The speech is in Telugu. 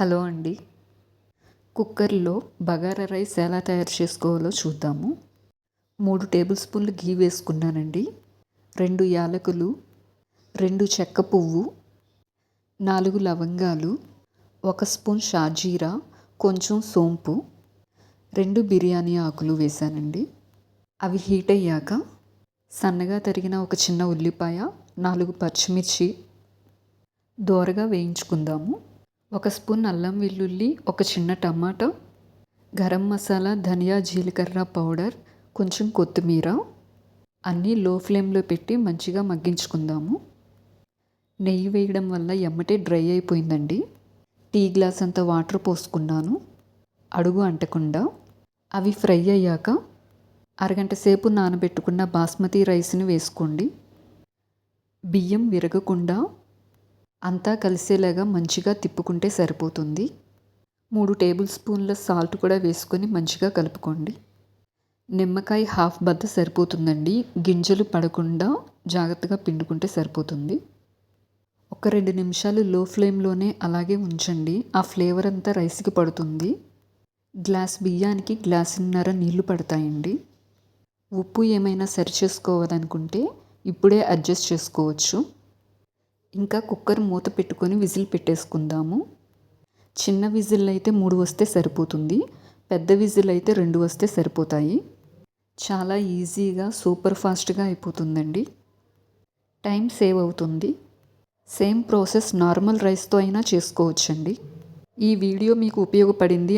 హలో అండి. కుక్కర్లో బగారా రైస్ ఎలా తయారు చేసుకోవాలో చూద్దాము. 3 టేబుల్ స్పూన్లు ఘీ వేసుకున్నానండి. 2 యాలకులు, 2 చెక్క పువ్వు, 4 లవంగాలు, 1 స్పూన్ షాజీరా, కొంచెం సోంపు, 2 బిర్యానీ ఆకులు వేసానండి. అవి హీట్ అయ్యాక సన్నగా తరిగిన ఒక చిన్న ఉల్లిపాయ, 4 పచ్చిమిర్చి దోరగా వేయించుకుందాము. 1 స్పూన్ అల్లం వెల్లుల్లి, ఒక చిన్న టమాటా, గరం మసాలా, ధనియా జీలకర్ర పౌడర్, కొంచెం కొత్తిమీర అన్నీ లో ఫ్లేమ్లో పెట్టి మంచిగా మగ్గించుకుందాము. నెయ్యి వేయడం వల్ల ఎమ్మటే డ్రై అయిపోయిందండి. టీ గ్లాస్ అంత వాటర్ పోసుకున్నాను అడుగు అంటకుండా. అవి ఫ్రై అయ్యాక అరగంట సేపు నానబెట్టుకున్న బాస్మతి రైస్ని వేసుకోండి. బియ్యం విరగకుండా అంతా కలిసేలాగా మంచిగా తిప్పుకుంటే సరిపోతుంది. 3 టేబుల్ స్పూన్ల సాల్ట్ కూడా వేసుకొని మంచిగా కలుపుకోండి. నిమ్మకాయ హాఫ్ బద్ద సరిపోతుందండి. గింజలు పడకుండా జాగ్రత్తగా పిండుకుంటే సరిపోతుంది. ఒక 2 నిమిషాలు లో ఫ్లేమ్లోనే అలాగే ఉంచండి. ఆ ఫ్లేవర్ అంతా రైస్కి పడుతుంది. గ్లాస్ బియ్యానికి గ్లాసున్నర నీళ్లు పడతాయండి. ఉప్పు ఏమైనా సరి చేసుకోవాలనుకుంటే ఇప్పుడే అడ్జస్ట్ చేసుకోవచ్చు. ఇంకా కుక్కర్ మూత పెట్టుకొని విజిల్ పెట్టేసుకుందాము. చిన్న విజిల్ అయితే 3 వస్తే సరిపోతుంది. పెద్ద విజిల్ అయితే 2 వస్తే సరిపోతాయి. చాలా ఈజీగా సూపర్ ఫాస్ట్గా అయిపోతుందండి. టైం సేవ్ అవుతుంది. సేమ్ ప్రాసెస్ నార్మల్ రైస్తో అయినా చేసుకోవచ్చండి. ఈ వీడియో మీకు ఉపయోగపడింది